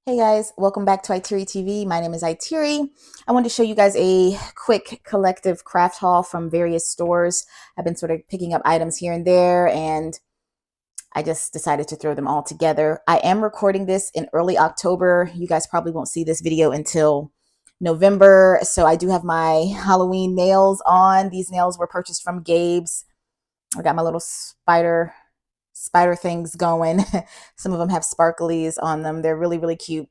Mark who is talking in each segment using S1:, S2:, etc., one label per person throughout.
S1: Hey guys, welcome back to IteariTV. My name is Iteri. I wanted to show you guys a quick collective craft haul from various stores. I've been sort of picking up items here and there, and I just decided to throw them all together. I am recording this in early October. You guys probably won't see this video until November. So I do have my Halloween nails on. These nails were purchased from Gabes. I got my little spider things going. Some of them have sparklies on them. They're really, really cute.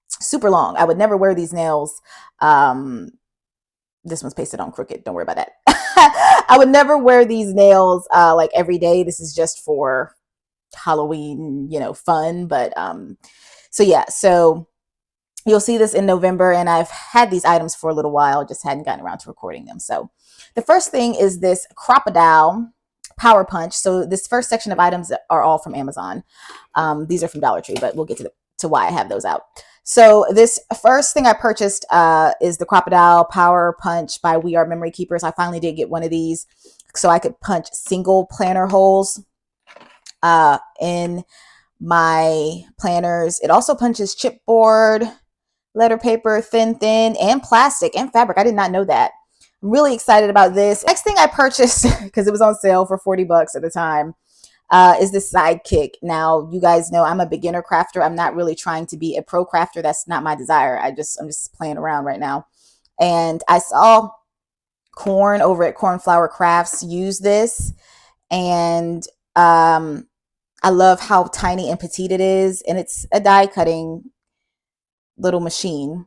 S1: Super long. I would never wear these nails. Um, this one's pasted on crooked. Don't worry about that. I would never wear these nails like every day. This is just for Halloween, fun. But so yeah, so you'll see this in November, and I've had these items for a little while, just hadn't gotten around to recording them. So the first thing is this crocodile power punch. So this first section of items are all from Amazon. These are from Dollar Tree, but we'll get to why I have those out. So this first thing I purchased is the Crocodile Power Punch by We Are Memory Keepers. I finally did get one of these so I could punch single planner holes in my planners. It also punches chipboard, letter paper, thin, and plastic and fabric. I did not know that. I'm really excited about this. Next thing I purchased, because it was on sale for 40 bucks at the time, is this sidekick. Now, you guys know I'm a beginner crafter. I'm not really trying to be a pro crafter. That's not my desire. I'm just playing around right now. And I saw Corn over at Cornflower Crafts use this. And I love how tiny and petite it is. And it's a die cutting little machine.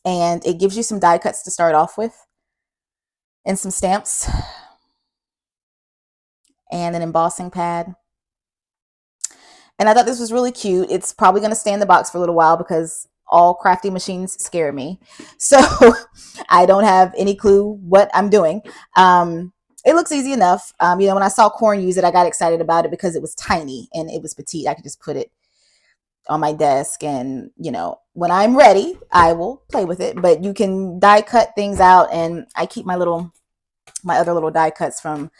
S1: And it gives you some die cuts to start off with and some stamps and an embossing pad. And I thought this was really cute. It's probably going to stay in the box for a little while because all crafty machines scare me. So I don't have any clue what I'm doing. It looks easy enough. When I saw Corn use it, I got excited about it because it was tiny and it was petite. I could just put it on my desk, and when I'm ready I will play with it. But you can die cut things out, and I keep my other little die cuts from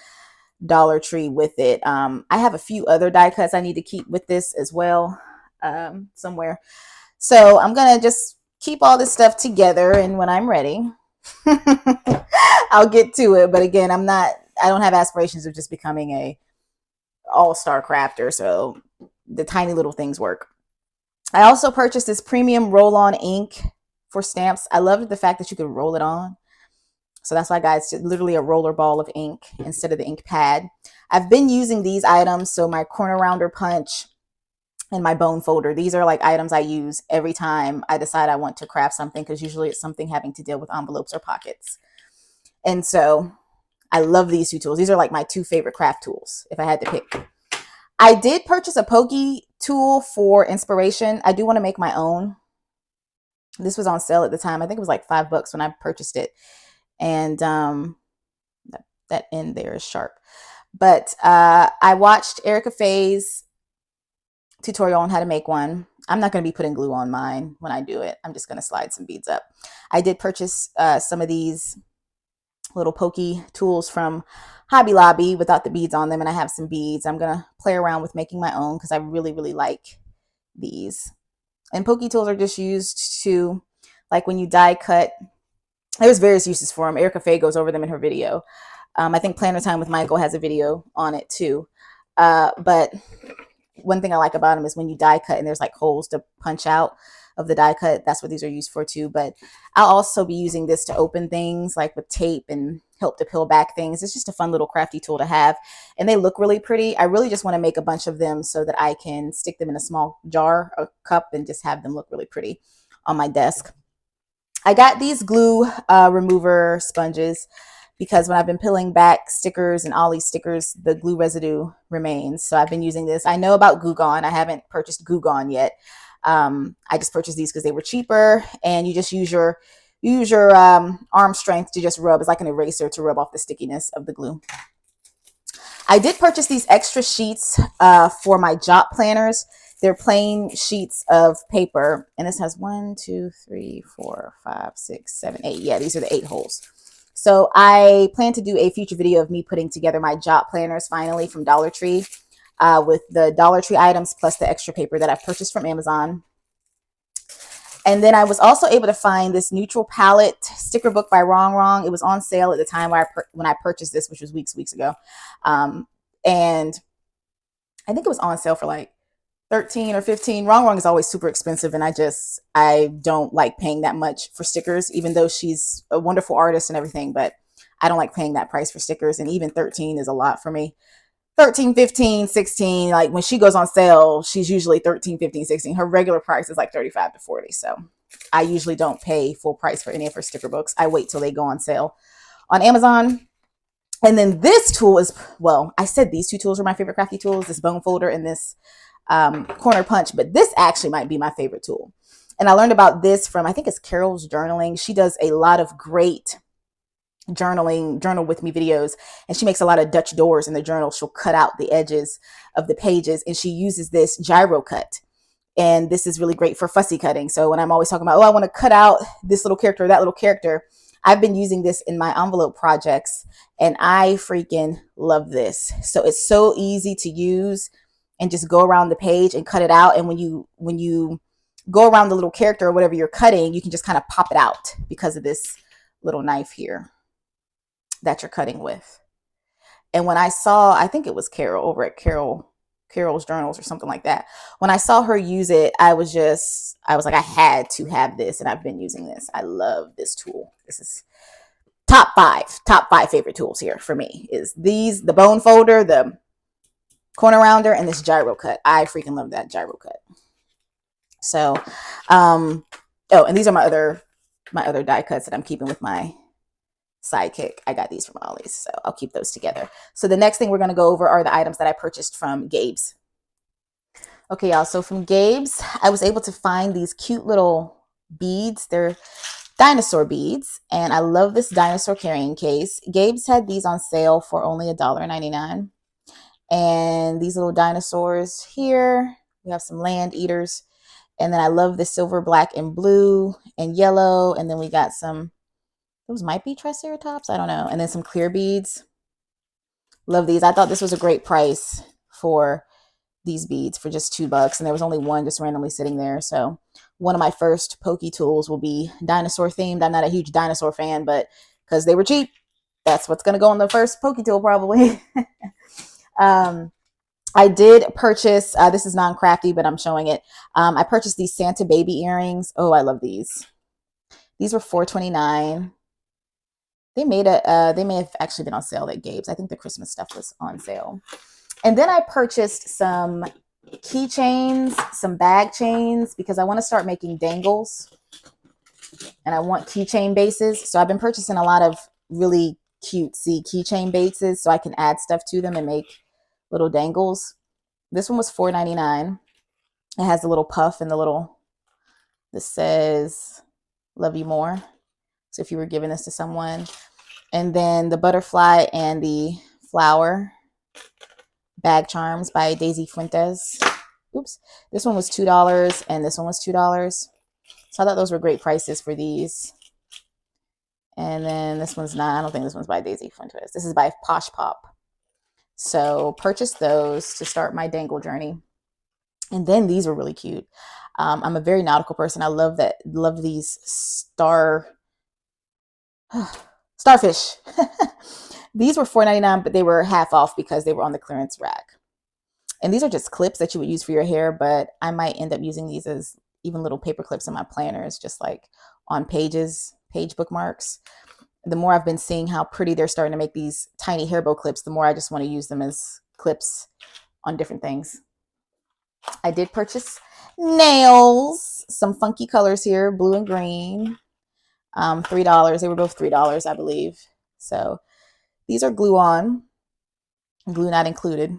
S1: Dollar Tree with it. I have a few other die cuts I need to keep with this as well, somewhere. So I'm gonna just keep all this stuff together, and when I'm ready I'll get to it. But again, I don't have aspirations of just becoming a all-star crafter, so the tiny little things work. I also purchased this premium roll-on ink for stamps. I loved the fact that you could roll it on. So that's why, guys, it's literally a roller ball of ink instead of the ink pad. I've been using these items, so my corner rounder punch and my bone folder. These are like items I use every time I decide I want to craft something, because usually it's something having to deal with envelopes or pockets. And so I love these two tools. These are like my two favorite craft tools if I had to pick. I did purchase a pokey tool for inspiration. I do want to make my own. This was on sale at the time. I think it was like $5 when I purchased it. And that end there is sharp. But I watched Erica Faye's tutorial on how to make one. I'm not going to be putting glue on mine when I do it. I'm just going to slide some beads up. I did purchase some of these little pokey tools from Hobby Lobby without the beads on them, and I have some beads. I'm gonna play around with making my own because I really, really like these. And pokey tools are just used to, like, when you die cut, there's various uses for them. Erica Faye goes over them in her video. I think Planner Time with Michael has a video on it too. But one thing I like about them is when you die cut and there's like holes to punch out of the die cut, that's what these are used for too. But I'll also be using this to open things, like with tape, and help to peel back things. It's just a fun little crafty tool to have, and they look really pretty. I really just want to make a bunch of them so that I can stick them in a small jar or cup and just have them look really pretty on my desk. I got these glue remover sponges because when I've been peeling back stickers and Ollie stickers, the glue residue remains. So I've been using this. I know about Goo Gone. I haven't purchased Goo Gone yet. I just purchased these because they were cheaper, and you just use your arm strength to just rub. It's like an eraser to rub off the stickiness of the glue. I did purchase these extra sheets for my job planners. They're plain sheets of paper, and this has 1, 2, 3, 4, 5, 6, 7, 8. Yeah, these are the 8 holes. So I plan to do a future video of me putting together my job planners finally from Dollar Tree with the Dollar Tree items plus the extra paper that I've purchased from Amazon. And then I was also able to find this neutral palette sticker book by Wrong Wrong. It was on sale at the time when I purchased this, which was weeks ago. And I think it was on sale for like 13 or 15. Wrong Wrong is always super expensive, and I don't like paying that much for stickers, even though she's a wonderful artist and everything, but I don't like paying that price for stickers, and even 13 is a lot for me. 13, 15, 16, like when she goes on sale, she's usually 13, 15, 16. Her regular price is like 35 to 40. So I usually don't pay full price for any of her sticker books. I wait till they go on sale on Amazon. And then this tool is, well, I said these two tools are my favorite crafty tools, this bone folder and this corner punch, but this actually might be my favorite tool. And I learned about this from, I think it's Carol's Journaling. She does a lot of great journal with me videos, and she makes a lot of Dutch doors in the journal. She'll cut out the edges of the pages, and she uses this gyro cut. And this is really great for fussy cutting. So when I'm always talking about, oh, I want to cut out this little character, that little character, I've been using this in my envelope projects, and I freaking love this. So it's so easy to use, and just go around the page and cut it out. And when you go around the little character or whatever you're cutting, you can just kind of pop it out because of this little knife here that you're cutting with. And when I saw, I think it was Carol over at Carol's Journals or something like that. When I saw her use it, I was like, I had to have this, and I've been using this. I love this tool. This is top five favorite tools here for me is these, the bone folder, the corner rounder, and this gyro cut. I freaking love that gyro cut. So, oh, and these are my other die cuts that I'm keeping with my sidekick. I got these from Ollie's, so I'll keep those together. So the next thing we're going to go over are the items that I purchased from Gabes. Okay, y'all, so from Gabes, I was able to find these cute little beads. They're dinosaur beads, and I love this dinosaur carrying case. Gabes had these on sale for only $1.99. And these little dinosaurs here, we have some land eaters. And then I love the silver, black, and blue, and yellow. And then we got some, those might be triceratops, I don't know. And then some clear beads. Love these. I thought this was a great price for these beads for just $2. And there was only one just randomly sitting there. So one of my first pokey tools will be dinosaur themed. I'm not a huge dinosaur fan, but because they were cheap, that's what's going to go on the first pokey tool probably. I did purchase, this is non-crafty, but I'm showing it. I purchased these Santa baby earrings. Oh, I love these. These were $4.29. They may have actually been on sale at Gabes. I think the Christmas stuff was on sale. And then I purchased some keychains, some bag chains, because I want to start making dangles. And I want keychain bases. So I've been purchasing a lot of really cutesy keychain bases so I can add stuff to them and make little dangles. This one was $4.99. It has a little puff and this says love you more. So if you were giving this to someone. And then the butterfly and the flower bag charms by Daisy Fuentes. Oops. This one was $2 and this one was $2. So I thought those were great prices for these. And then this one's not, I don't think this one's by Daisy Fuentes. This is by Posh Pop. So purchased those to start my dangle journey. And then these were really cute. I'm a very nautical person. I love these starfish. These were $4.99, but they were half off because they were on the clearance rack. And these are just clips that you would use for your hair, but I might end up using these as even little paper clips in my planners, just like on page bookmarks. The more I've been seeing how pretty they're starting to make these tiny hair bow clips, the more I just want to use them as clips on different things. I did purchase nails, some funky colors here, blue and green, $3. They were both $3, I believe. So these are glue on, glue not included.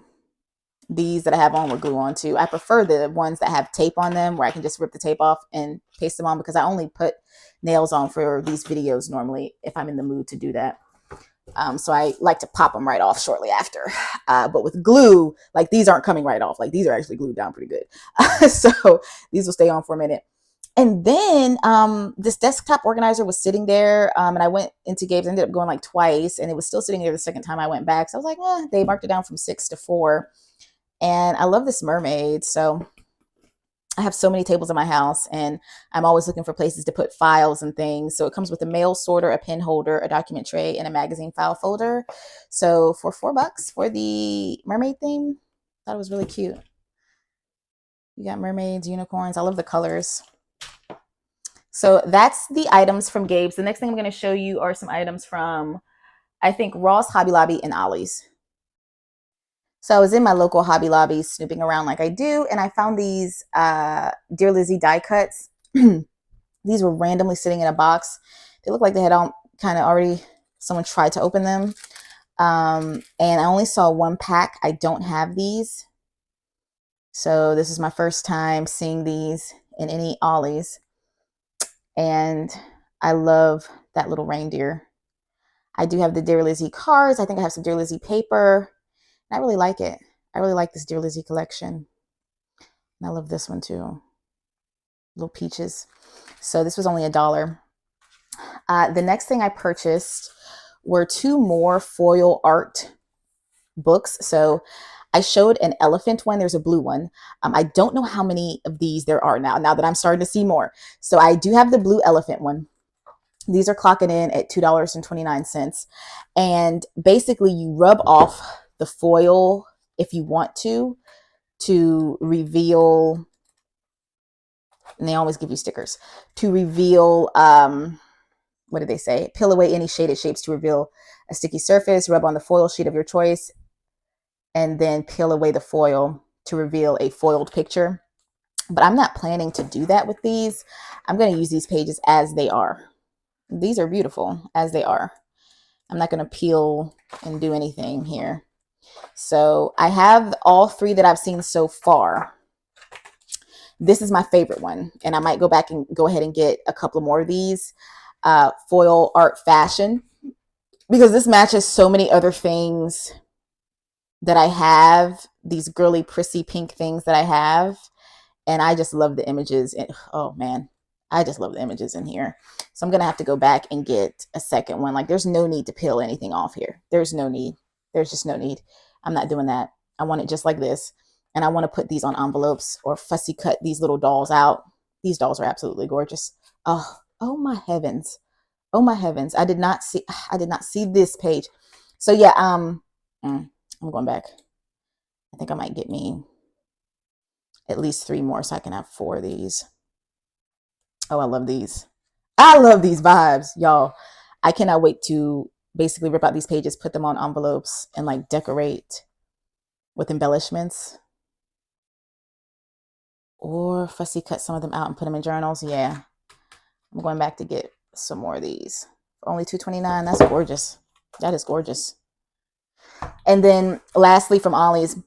S1: These that I have on were glue on too. I prefer the ones that have tape on them where I can just rip the tape off and paste them on because I only put nails on for these videos normally if I'm in the mood to do that. So I like to pop them right off shortly after. But with glue, like these aren't coming right off. Like these are actually glued down pretty good. So these will stay on for a minute. And then this desktop organizer was sitting there, and I went into Gabes. I ended up going like twice, and it was still sitting there the second time I went back. So I was like, they marked it down from 6 to 4. And I love this mermaid. So I have so many tables in my house, and I'm always looking for places to put files and things. So it comes with a mail sorter, a pen holder, a document tray, and a magazine file folder. So for $4 for the mermaid theme, I thought it was really cute. You got mermaids, unicorns. I love the colors. So that's the items from Gabes. The next thing I'm going to show you are some items from, I think, Ross, Hobby Lobby, and Ollie's. So I was in my local Hobby Lobby snooping around like I do, and I found these Dear Lizzie die cuts. These were randomly sitting in a box. They look like they had all kind of already, someone tried to open them. And I only saw one pack. I don't have these. So this is my first time seeing these in any Ollies. And I love that little reindeer. I do have the Dear Lizzie cards. I think I have some Dear Lizzie paper. I really like it. I really like this Dear Lizzie collection. And I love this one too. Little peaches. So this was only $1. The next thing I purchased were 2 more foil art books. So I showed an elephant one. There's a blue one. I don't know how many of these there are now that I'm starting to see more. So I do have the blue elephant one. These are clocking in at $2.29. And basically you rub off the foil if you want to reveal, and they always give you stickers, to reveal, what did they say? Peel away any shaded shapes to reveal a sticky surface, rub on the foil sheet of your choice, and then peel away the foil to reveal a foiled picture. But I'm not planning to do that with these. I'm going to use these pages as they are. These are beautiful as they are. I'm not going to peel and do anything here. So I have all 3 that I've seen so far. This is my favorite one, and I might go back and go ahead and get a couple more of these. Foil art fashion, because this matches so many other things that I have, these girly prissy pink things that I have, and I just love the images. Oh man, I just love the images in here. So I'm gonna have to go back and get a second one. Like, there's no need to peel anything off here. There's no need. There's just no need. I'm not doing that. I want it just like this, and I want to put these on envelopes or fussy cut these little dolls out. These dolls are absolutely gorgeous. Oh my heavens. Oh my heavens. I did not see this page. So yeah, I'm going back. I think I might get me at least 3 more so I can have 4 of these. Oh, I love these. I love these vibes, y'all. I cannot wait to basically rip out these pages, put them on envelopes, and like decorate with embellishments. Or fussy cut some of them out and put them in journals. Yeah. I'm going back to get some more of these. For only $2.29. That's gorgeous. That is gorgeous. And then lastly, from Ollie's,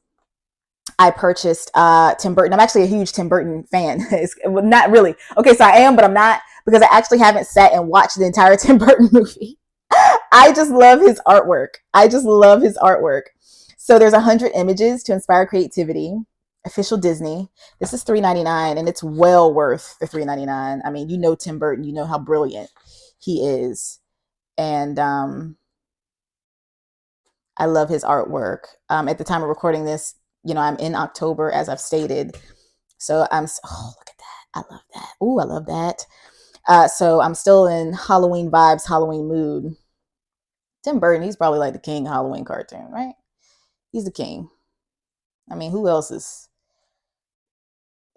S1: I purchased Tim Burton. I'm actually a huge Tim Burton fan. Well, not really. Okay, so I am, but I'm not, because I actually haven't sat and watched the entire Tim Burton movie. I just love his artwork. I just love his artwork. So there's 100 images to inspire creativity. Official Disney. This is $3.99, and it's well worth the $3.99. I mean, you know Tim Burton. You know how brilliant he is. And I love his artwork. At the time of recording this, I'm in October, as I've stated. So look at that. I love that. Ooh, I love that. So I'm still in Halloween vibes, Halloween mood. Tim Burton, he's probably like the king of Halloween cartoon, right? He's the king. I mean, who else is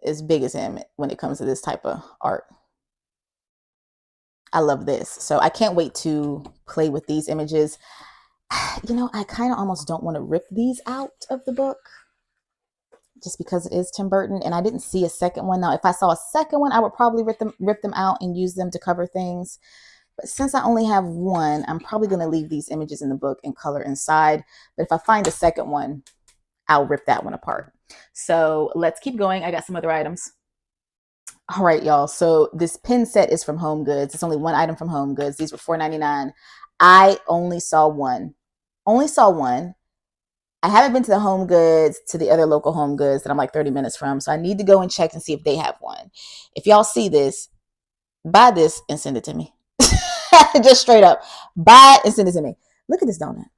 S1: as big as him when it comes to this type of art? I love this. So I can't wait to play with these images. I kind of almost don't want to rip these out of the book, just because it is Tim Burton, and I didn't see a second one. Now, if I saw a second one, I would probably rip them out and use them to cover things. But since I only have one, I'm probably going to leave these images in the book and color inside. But if I find a second one, I'll rip that one apart. So let's keep going. I got some other items. All right, y'all. So this pin set is from HomeGoods. It's only one item from HomeGoods. These were $4.99. I only saw one. Only saw one. I haven't been to the HomeGoods, to the other local HomeGoods that I'm like 30 minutes from. So I need to go and check and see if they have one. If y'all see this, buy this and send it to me. Just straight up. Buy it and send it to me. Look at this donut.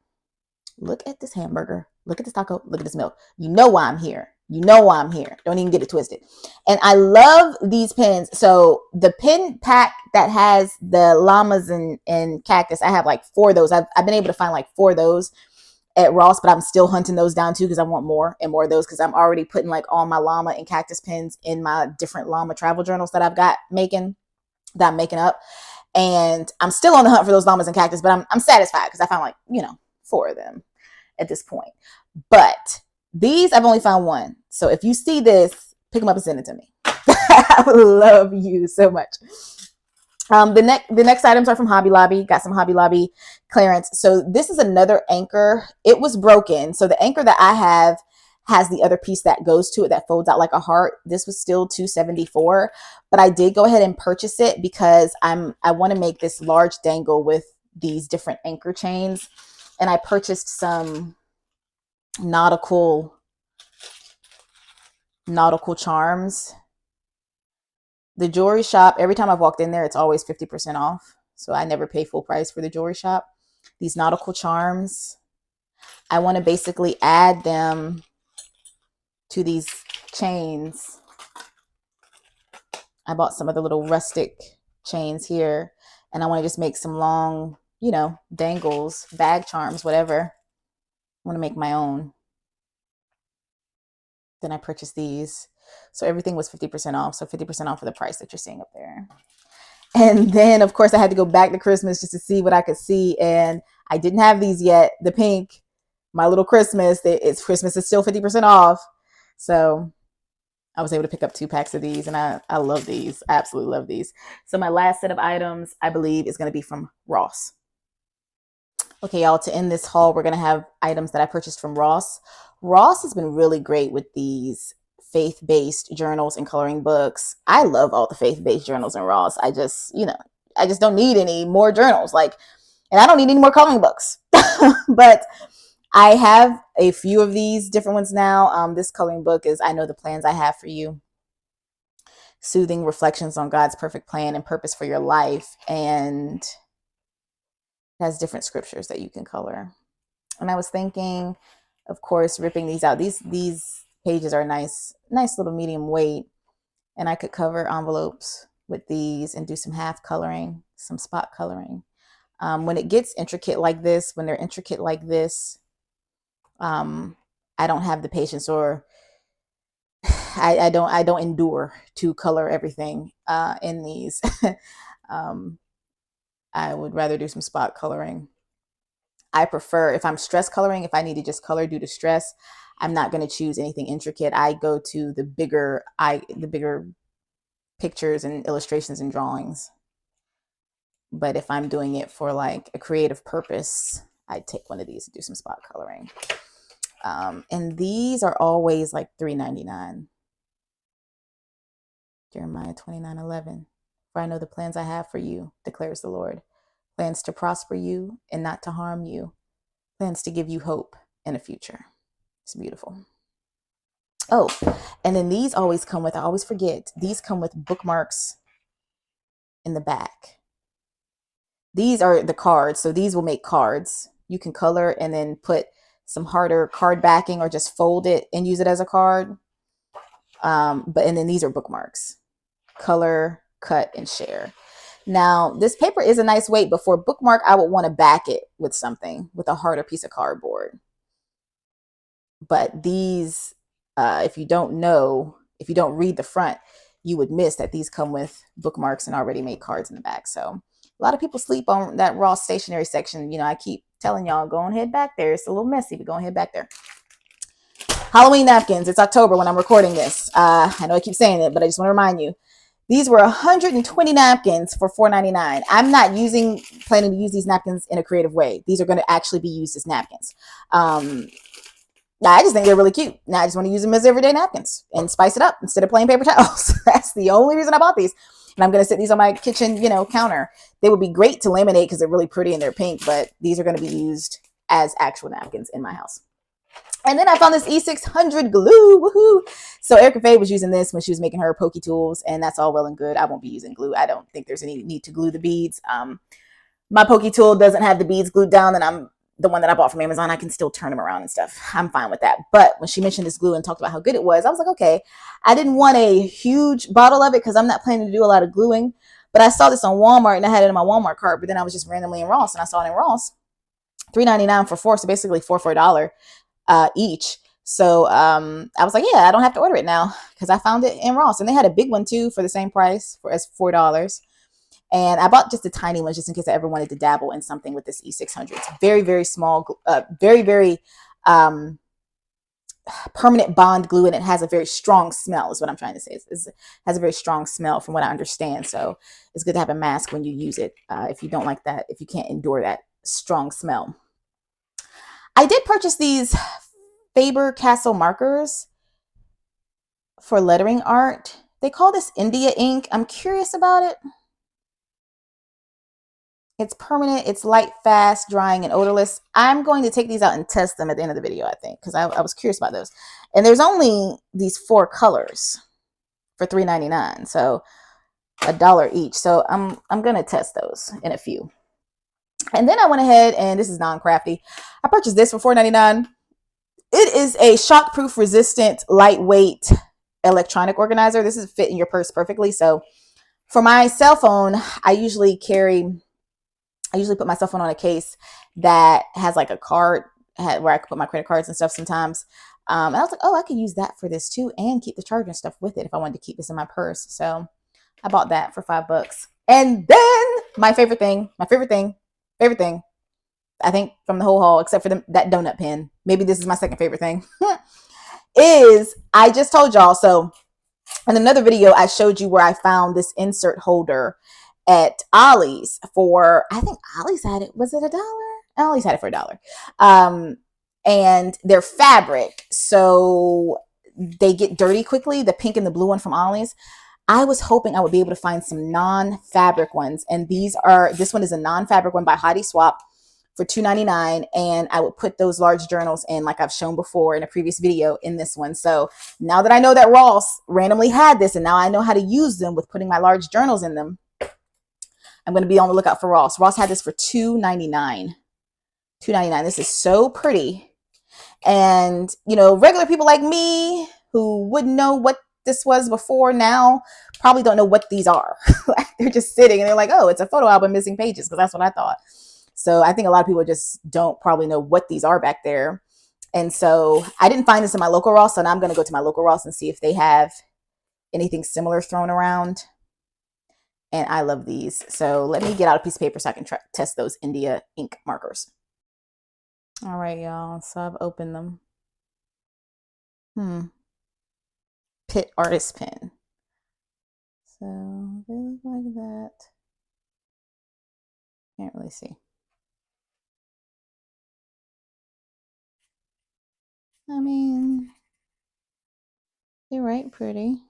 S1: Look at this hamburger. Look at this taco. Look at this milk. You know why I'm here. You know why I'm here. Don't even get it twisted. And I love these pens. So the pen pack that has the llamas and cactus, I have like 4 of those. I've been able to find like 4 of those at Ross, but I'm still hunting those down too because I want more and more of those, because I'm already putting like all my llama and cactus pens in my different llama travel journals that I'm making up. And I'm still on the hunt for those llamas and cactus, but I'm satisfied because I found like, 4 of them at this point. But these, I've only found 1. So if you see this, pick them up and send it to me. I would love you so much. The next items are from Hobby Lobby. Got some Hobby Lobby clearance. So this is another anchor. It was broken. So the anchor that I have has the other piece that goes to it that folds out like a heart. This was still $2.74, but I did go ahead and purchase it because I want to make this large dangle with these different anchor chains. And I purchased some nautical charms. The jewelry shop, every time I've walked in there, it's always 50% off. So I never pay full price for the jewelry shop. These nautical charms, I want to basically add them to these chains. I bought some of the little rustic chains here, and I want to just make some long, dangles, bag charms, whatever. I want to make my own. Then I purchased these. So everything was 50% off. So 50% off of the price that you're seeing up there. And then, of course, I had to go back to Christmas just to see what I could see. And I didn't have these yet. The pink, my little Christmas, Christmas is still 50% off. So I was able to pick up 2 packs of these. And I love these. I absolutely love these. So my last set of items, I believe, is going to be from Ross. Okay, y'all, to end this haul, we're going to have items that I purchased from Ross. Ross has been really great with these faith-based journals and coloring books. I love all the faith-based journals in Ross. I just don't need any more journals. And I don't need any more coloring books. But I have a few of these different ones now. This coloring book is I Know the Plans I Have for You. Soothing reflections on God's perfect plan and purpose for your life. And it has different scriptures that you can color. And I was thinking, of course, ripping these out. These pages are nice little medium weight. And I could cover envelopes with these and do some half coloring, some spot coloring. When it gets intricate like this, when they're intricate like this, I don't have the patience, or I don't endure to color everything in these. I would rather do some spot coloring. I prefer, if I'm stress coloring, if I need to just color due to stress, I'm not going to choose anything intricate. I go to the bigger pictures and illustrations and drawings. But if I'm doing it for like a creative purpose, I'd take one of these and do some spot coloring. And these are always like $3.99. Jeremiah 29:11. For I know the plans I have for you, declares the Lord. Plans to prosper you and not to harm you. Plans to give you hope and a future. It's beautiful. Oh, and then these always come with, I always forget, these come with bookmarks in the back. These are the cards. So these will make cards. You can color and then put some harder card backing or just fold it and use it as a card. And then these are bookmarks. Color, cut, and share. Now, this paper is a nice weight, but for a bookmark, I would want to back it with something, with a harder piece of cardboard. But these, if you don't read the front, you would miss that these come with bookmarks and already made cards in the back. So a lot of people sleep on that Ross stationery section. I keep telling y'all, go and head back there. It's a little messy, but go and head back there. Halloween napkins. It's October when I'm recording this. I know I keep saying it, but I just want to remind you. These were 120 napkins for $4.99. I'm not planning to use these napkins in a creative way. These are going to actually be used as napkins. I just think they're really cute. Now I just want to use them as everyday napkins and spice it up instead of plain paper towels. That's the only reason I bought these. And I'm going to set these on my kitchen, counter. They would be great to laminate because they're really pretty and they're pink, but these are going to be used as actual napkins in my house. And then I found this E600 glue. Woohoo! So Erica Faye was using this when she was making her pokey tools, and that's all well and good. I won't be using glue. I don't think there's any need to glue the beads. My pokey tool doesn't have the beads glued down, and I'm the one that I bought from Amazon, I can still turn them around and stuff. I'm fine with that. But when she mentioned this glue and talked about how good it was, I was like, okay. I didn't want a huge bottle of it because I'm not planning to do a lot of gluing. But I saw this on Walmart and I had it in my Walmart cart. But then I was just randomly in Ross and I saw it in Ross, $3.99 for four, so basically four for $1 each. So I was like, yeah, I don't have to order it now because I found it in Ross, and they had a big one too for the same price as $4. And I bought just a tiny one just in case I ever wanted to dabble in something with this E600. It's very, very small, very, very permanent bond glue, and it has a very strong smell is what I'm trying to say. It has a very strong smell from what I understand. So it's good to have a mask when you use it if you don't like that, if you can't endure that strong smell. I did purchase these Faber-Castell markers for lettering art. They call this India ink. I'm curious about it. It's permanent, it's light, fast, drying, and odorless. I'm going to take these out and test them at the end of the video, I think, because I was curious about those. And there's only these 4 colors for $3.99, so $1 each. So I'm gonna test those in a few. And then I went ahead, and this is non-crafty. I purchased this for $4.99. It is a shockproof, resistant, lightweight electronic organizer. This is fit in your purse perfectly. So for my cell phone, I usually put my cell phone on a case that has like a card where I could put my credit cards and stuff sometimes. And I was like, oh, I could use that for this too and keep the charger and stuff with it if I wanted to keep this in my purse. So I bought that for $5. And then my favorite thing, I think from the whole haul, except for that donut pin, maybe this is my second favorite thing, is I just told y'all. So in another video, I showed you where I found this insert holder at Ollie's for, I think Ollie's had it, was it $1? Ollie's had it for $1. And they're fabric, so they get dirty quickly, the pink and the blue one from Ollie's. I was hoping I would be able to find some non-fabric ones, and this one is a non-fabric one by Hottie Swap for $2.99, and I would put those large journals in, like I've shown before in a previous video, in this one. So now that I know that Ross randomly had this, and now I know how to use them with putting my large journals in them, I'm going to be on the lookout for Ross. Ross had this for $2.99. $2.99. This is so pretty. And, you know, regular people like me who wouldn't know what this was before now probably don't know what these are. They're just sitting and they're like, oh, it's a photo album missing pages, because that's what I thought. So I think a lot of people just don't probably know what these are back there. And so I didn't find this in my local Ross, so now I'm going to go to my local Ross and see if they have anything similar thrown around. And I love these. So let me get out a piece of paper so I can test those India ink markers. All right, y'all. So I've opened them. Pitt Artist Pen. So they look like that. Can't really see. I mean, they're right pretty.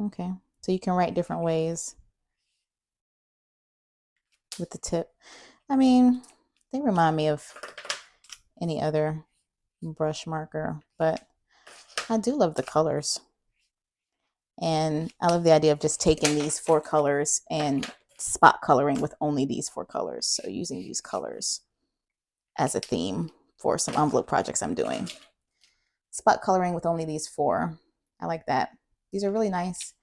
S1: Okay, so you can write different ways with the tip. I mean, they remind me of any other brush marker, but I do love the colors. And I love the idea of just taking these 4 colors and spot coloring with only these 4 colors. So using these colors as a theme for some envelope projects I'm doing. Spot coloring with only these 4. I like that. These are really nice,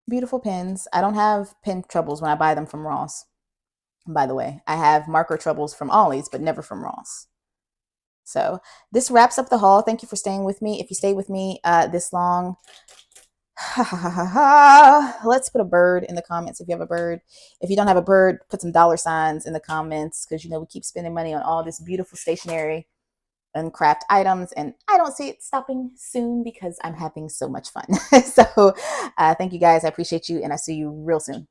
S1: beautiful pens. I don't have pen troubles when I buy them from Ross. By the way, I have marker troubles from Ollie's, but never from Ross. So this wraps up the haul. Thank you for staying with me. If you stay with me this long, let's put a bird in the comments if you have a bird. If you don't have a bird, put some $signs in the comments, because you know we keep spending money on all this beautiful stationery and craft items, and I don't see it stopping soon because I'm having so much fun. So thank you guys. I appreciate you, and I see you real soon.